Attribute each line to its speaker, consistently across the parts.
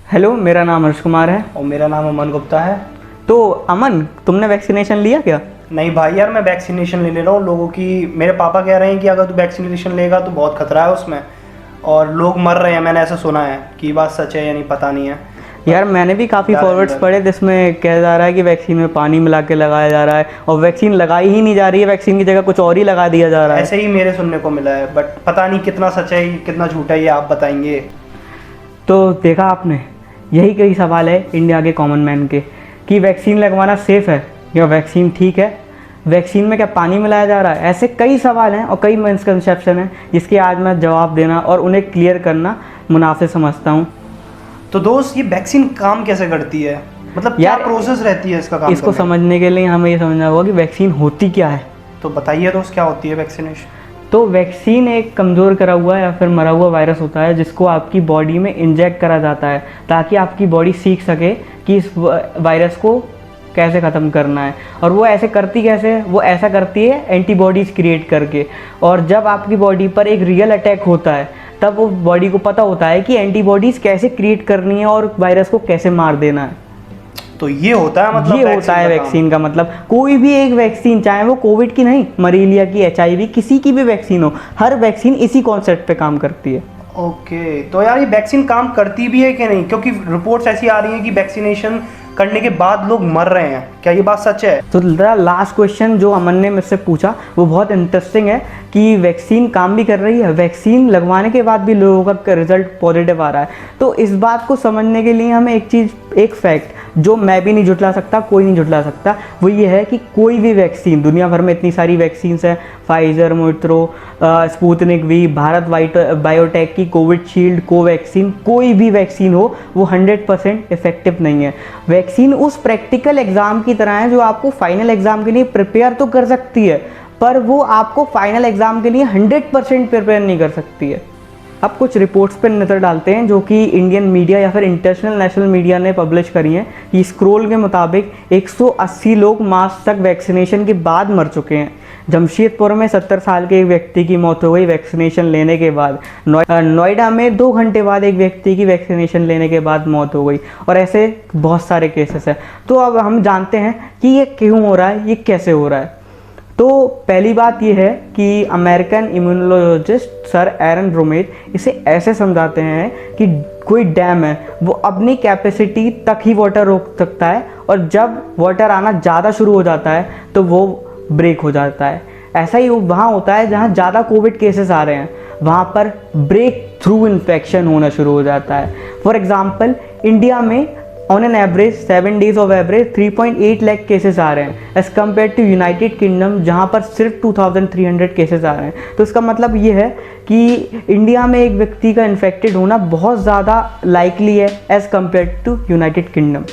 Speaker 1: Hello, मेरा नाम हर्ष कुमार है।
Speaker 2: और मेरा नाम अमन गुप्ता है।
Speaker 1: तो अमन, तुमने वैक्सीनेशन लिया क्या?
Speaker 2: नहीं भाई यार, मैं वैक्सीनेशन ले रहा हूँ लोगों की। मेरे पापा कह रहे हैं कि अगर तू वैक्सीनेशन लेगा तो बहुत खतरा है उसमें, और लोग मर रहे हैं। मैंने ऐसा सुना है कि बात सच है या नहीं पता नहीं है।
Speaker 1: यार मैंने भी काफ़ी
Speaker 2: डर
Speaker 1: फॉरवर्ड्स
Speaker 2: अंदर।
Speaker 1: पढ़े जिसमें कहा जा रहा है कि वैक्सीन में पानी मिला के लगाया जा रहा है और वैक्सीन लगाई ही नहीं जा रही है, वैक्सीन की जगह कुछ और ही लगा दिया जा रहा है।
Speaker 2: ऐसे ही मेरे सुनने को मिला है, बट पता नहीं कितना सच है कितना झूठा है, ये आप बताएंगे।
Speaker 1: तो देखा आपने, यही कई सवाल है इंडिया के कॉमन मैन के कि वैक्सीन लगवाना सेफ़ है या वैक्सीन ठीक है, वैक्सीन में क्या पानी मिलाया जा रहा है। ऐसे कई सवाल हैं और कई मिसकंसेप्शन हैं जिसके आज मैं जवाब देना और उन्हें क्लियर करना मुनासिब समझता हूँ।
Speaker 2: तो दोस्त, ये वैक्सीन काम कैसे करती है? मतलब क्या
Speaker 1: यार,
Speaker 2: प्रोसेस रहती है इसका काम
Speaker 1: इसको
Speaker 2: करने
Speaker 1: समझने के लिए हमें ये समझना होगा कि वैक्सीन होती क्या है।
Speaker 2: तो बताइए दोस्त, क्या होती है वैक्सीनेशन?
Speaker 1: तो वैक्सीन एक कमज़ोर करा हुआ या फिर मरा हुआ वायरस होता है जिसको आपकी बॉडी में इंजेक्ट करा जाता है ताकि आपकी बॉडी सीख सके कि इस वायरस को कैसे ख़त्म करना है। और वो ऐसे करती कैसे है? वो ऐसा करती है एंटीबॉडीज़ क्रिएट करके। और जब आपकी बॉडी पर एक रियल अटैक होता है तब वो बॉडी को पता होता है कि एंटीबॉडीज़ कैसे क्रिएट करनी है और वायरस को कैसे मार देना है।
Speaker 2: तो ये होता है मतलब,
Speaker 1: ये होता है वैक्सीन का मतलब। कोई भी एक वैक्सीन, चाहे वो कोविड की नहीं, मलेरिया की, HIV, किसी की भी वैक्सीन हो, हर वैक्सीन इसी कॉन्सेप्ट पे काम करती है।
Speaker 2: ओके, तो यार ये वैक्सीन काम करती भी है कि नहीं? क्योंकि रिपोर्ट्स ऐसी आ रही हैं कि वैक्सीनेशन करने के बाद लोग मर रहे हैं। क्या ये बात सच है?
Speaker 1: तो लास्ट क्वेश्चन जो अमन ने मुझसे पूछा वो बहुत इंटरेस्टिंग है कि वैक्सीन काम भी कर रही है, वैक्सीन लगवाने के बाद भी लोगों का रिजल्ट पॉजिटिव आ रहा है। तो इस बात को समझने के लिए हमें एक फैक्ट जो मैं भी नहीं झुठला सकता, कोई नहीं झुठला सकता, वो ये है कि कोई भी वैक्सीन, दुनिया भर में इतनी सारी वैक्सीन्स हैं, Pfizer, Moitra, Sputnik V, Bharat biotech की कोविशील्ड, कोवैक्सीन, कोई भी वैक्सीन हो वो 100% इफेक्टिव नहीं है। वैक्सीन उस प्रैक्टिकल एग्ज़ाम की तरह है जो आपको फाइनल एग्ज़ाम के लिए प्रिपेयर तो कर सकती है, पर वो आपको फाइनल एग्ज़ाम के लिए 100% प्रिपेयर नहीं कर सकती है। अब कुछ रिपोर्ट्स पर नज़र डालते हैं जो कि इंडियन मीडिया या फिर इंटरनेशनल नेशनल मीडिया ने पब्लिश करी हैं। कि स्क्रोल के मुताबिक 180 लोग मार्च तक वैक्सीनेशन के बाद मर चुके हैं। जमशेदपुर में 70 साल के एक व्यक्ति की मौत हो गई वैक्सीनेशन लेने के बाद। नोएडा में 2 घंटे बाद एक व्यक्ति की वैक्सीनेशन लेने के बाद मौत हो गई। और ऐसे बहुत सारे केसेस हैं। तो अब हम जानते हैं कि ये क्यों हो रहा है, ये कैसे हो रहा है। तो पहली बात ये है कि अमेरिकन इम्यूनोलॉजिस्ट सर एरन ब्रोमेज इसे ऐसे समझाते हैं कि कोई डैम है वो अपनी कैपेसिटी तक ही वाटर रोक सकता है, और जब वाटर आना ज़्यादा शुरू हो जाता है तो वो ब्रेक हो जाता है। ऐसा ही वहाँ होता है जहाँ ज़्यादा कोविड केसेस आ रहे हैं, वहाँ पर ब्रेक थ्रू इन्फेक्शन होना शुरू हो जाता है। फॉर एग्ज़ाम्पल, इंडिया में on an average 7 days of average 3.8 lakh cases आ रहे हैं as compare to United Kingdom जहाँ पर सिर्फ 2300 केसेस आ रहे हैं। तो इसका मतलब ये है कि इंडिया में एक व्यक्ति का इन्फेक्टेड होना बहुत ज़्यादा लाइकली है as compare to United Kingdom.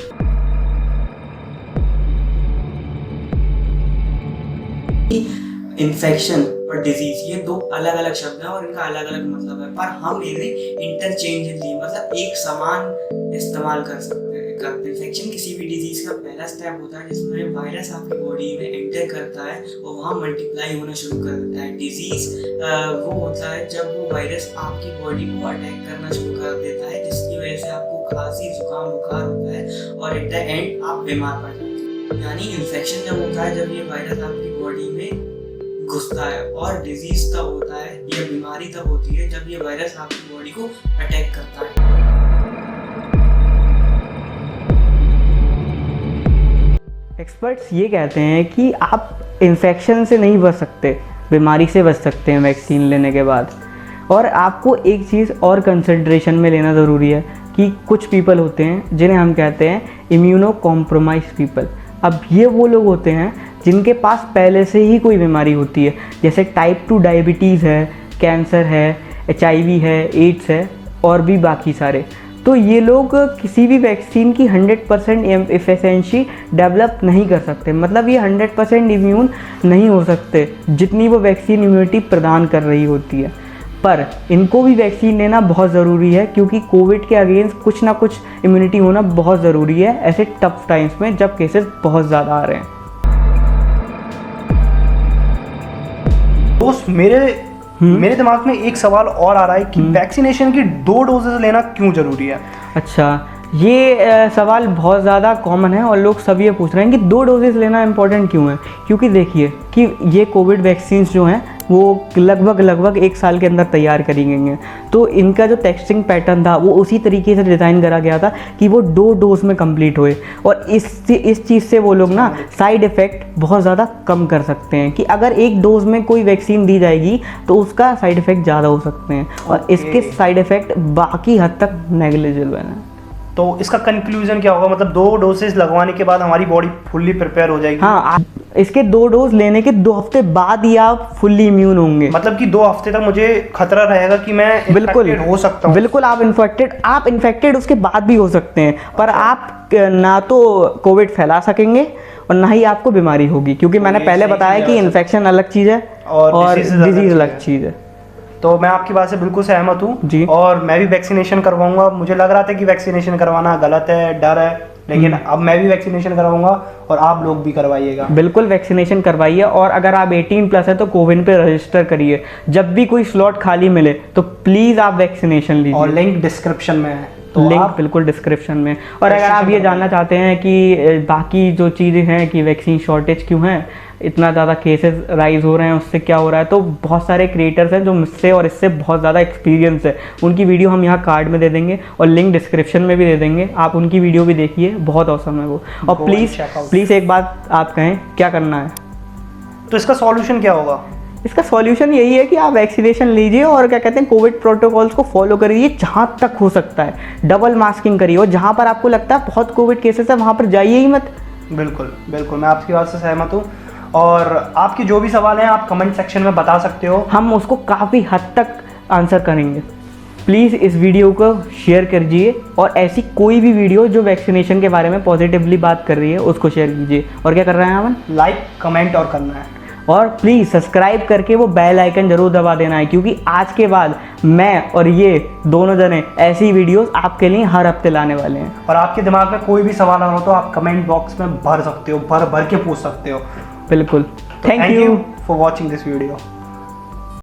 Speaker 3: Infection और डिजीज ये 2 अलग अलग शब्द हैं और इनका अलग अलग मतलब है, पर हम इन्हें इंटरचेंजली मतलब एक समान इस्तेमाल कर सकते हैं। इन्फेक्शन किसी भी डिजीज का पहला स्टेप होता है जिसमें वायरस आपकी बॉडी में एंटर करता है और वहाँ मल्टीप्लाई होना शुरू कर देता है। डिजीज वो होता है जब वो वायरस आपकी बॉडी को अटैक करना शुरू कर देता है, जिसकी वजह से आपको खांसी, जुकाम, बुखार होता है और एट द एंड आप बीमार पड़ जाते हैं। यानी इन्फेक्शन जब होता है जब ये वायरस आपकी बॉडी में घुसता है, और डिजीज तब होता है, यह बीमारी तब होती है जब ये वायरस आपकी बॉडी को अटैक करता है।
Speaker 1: एक्सपर्ट्स ये कहते हैं कि आप इन्फेक्शन से नहीं बच सकते, बीमारी से बच सकते हैं वैक्सीन लेने के बाद। और आपको एक चीज़ और कंसिडरेशन में लेना ज़रूरी है कि कुछ पीपल होते हैं जिन्हें हम कहते हैं इम्यूनो कॉम्प्रोमाइज पीपल। अब ये वो लोग होते हैं जिनके पास पहले से ही कोई बीमारी होती है, जैसे टाइप 2 डायबिटीज़ है, कैंसर है, HIV है, एड्स है और भी बाकी सारे। तो ये लोग किसी भी वैक्सीन की 100% एफिशिएंसी डेवलप नहीं कर सकते, मतलब ये 100% इम्यून नहीं हो सकते जितनी वो वैक्सीन इम्यूनिटी प्रदान कर रही होती है। पर इनको भी वैक्सीन लेना बहुत ज़रूरी है क्योंकि कोविड के अगेंस्ट कुछ ना कुछ इम्यूनिटी होना बहुत ज़रूरी है ऐसे टफ टाइम्स में जब केसेस बहुत ज़्यादा आ रहे हैं।
Speaker 2: दोस्त, मेरे दिमाग में एक सवाल और आ रहा है कि वैक्सीनेशन की 2 डोजेस लेना क्यों जरूरी है?
Speaker 1: अच्छा, ये सवाल बहुत ज़्यादा कॉमन है और लोग सब ये पूछ रहे हैं कि 2 डोजेस लेना इम्पोर्टेंट क्यों है। क्योंकि देखिए कि ये कोविड वैक्सीन्स जो हैं वो लगभग 1 साल के अंदर तैयार करी गई हैं। तो इनका जो टेस्टिंग पैटर्न था वो उसी तरीके से डिज़ाइन करा गया था कि वो 2 डोज में कंप्लीट होए। और इस चीज़ से वो लोग ना साइड इफ़ेक्ट बहुत ज़्यादा कम कर सकते हैं कि अगर 1 डोज में कोई वैक्सीन दी जाएगी तो उसका साइड इफ़ेक्ट ज़्यादा हो सकते हैं और इसके साइड इफ़ेक्ट बाकी हद तक नेग्लिजिबल हैं।
Speaker 2: तो इसका कंक्लूजन क्या होगा, मतलब 2 डोसेज लगवाने के बाद हमारी बॉडी फुल्ली प्रिपेयर हो जाएगी?
Speaker 1: हाँ, इसके 2 डोज लेने के 2 हफ्ते बाद ही आप फुल्ली इम्यून होंगे।
Speaker 2: मतलब कि 2 हफ्ते तक मुझे खतरा रहेगा कि मैं
Speaker 1: बिल्कुल
Speaker 2: हो सकता हूँ?
Speaker 1: बिल्कुल, आप इन्फेक्टेड उसके बाद भी हो सकते हैं, पर आप ना तो कोविड फैला सकेंगे और ना ही आपको बीमारी होगी, क्योंकि मैंने पहले बताया कि इन्फेक्शन अलग चीज़ है और डिजीज अलग चीज़ है।
Speaker 2: तो मैं आपकी बात से बिल्कुल सहमत हूँ
Speaker 1: जी।
Speaker 2: और मैं भी वैक्सीनेशन करवाऊंगा। मुझे लग रहा था कि वैक्सीनेशन करवाना गलत है, डर है, लेकिन अब मैं भी वैक्सीनेशन करवाऊंगा और आप लोग भी करवाइएगा।
Speaker 1: बिल्कुल वैक्सीनेशन करवाइए और अगर आप 18+ है तो कोविन पे रजिस्टर करिए। जब भी कोई स्लॉट खाली मिले तो प्लीज़ आप वैक्सीनेशन लीजिए
Speaker 2: और लिंक डिस्क्रिप्शन में है, तो
Speaker 1: लिंक
Speaker 2: आप
Speaker 1: बिल्कुल डिस्क्रिप्शन में। और अगर आप ये जानना चाहते हैं कि बाकी जो चीज़ें हैं कि वैक्सीन शॉर्टेज क्यों है, इतना ज़्यादा केसेस राइज हो रहे हैं, उससे क्या हो रहा है, तो बहुत सारे क्रिएटर्स हैं जो मुझसे और इससे बहुत ज़्यादा एक्सपीरियंस है। उनकी वीडियो हम यहाँ कार्ड में दे देंगे और लिंक डिस्क्रिप्शन में भी दे देंगे, आप उनकी वीडियो भी देखिए, बहुत औसम है वो। और प्लीज़ एक बात आप कहें, क्या करना है?
Speaker 2: तो इसका सॉल्यूशन क्या होगा?
Speaker 1: इसका सॉल्यूशन यही है कि आप वैक्सीनेशन लीजिए और क्या कहते हैं कोविड प्रोटोकॉल्स को फॉलो करिए जहाँ तक हो सकता है। डबल मास्किंग करिए और जहाँ पर आपको लगता है बहुत कोविड केसेस है वहाँ पर जाइए ही मत।
Speaker 2: बिल्कुल बिल्कुल, मैं आपकी बात से सहमत हूँ और आपके जो भी सवाल हैं आप कमेंट सेक्शन में बता सकते हो,
Speaker 1: हम उसको काफ़ी हद तक आंसर करेंगे। प्लीज़ इस वीडियो को शेयर कीजिए और ऐसी कोई भी वीडियो जो वैक्सीनेशन के बारे में पॉजिटिवली बात कर रही है उसको शेयर कीजिए। और क्या कर रहे हैं अमन?
Speaker 2: लाइक कमेंट और करना है
Speaker 1: और प्लीज़ सब्सक्राइब करके वो बेल आइकन ज़रूर दबा देना है, क्योंकि आज के बाद मैं और ये दोनों जने ऐसी वीडियोस आपके लिए हर हफ्ते लाने वाले हैं।
Speaker 2: और आपके दिमाग में कोई भी सवाल हो तो आप कमेंट बॉक्स में भर सकते हो, भर के पूछ सकते हो।
Speaker 1: बिल्कुल।
Speaker 2: Thank you for watching this video.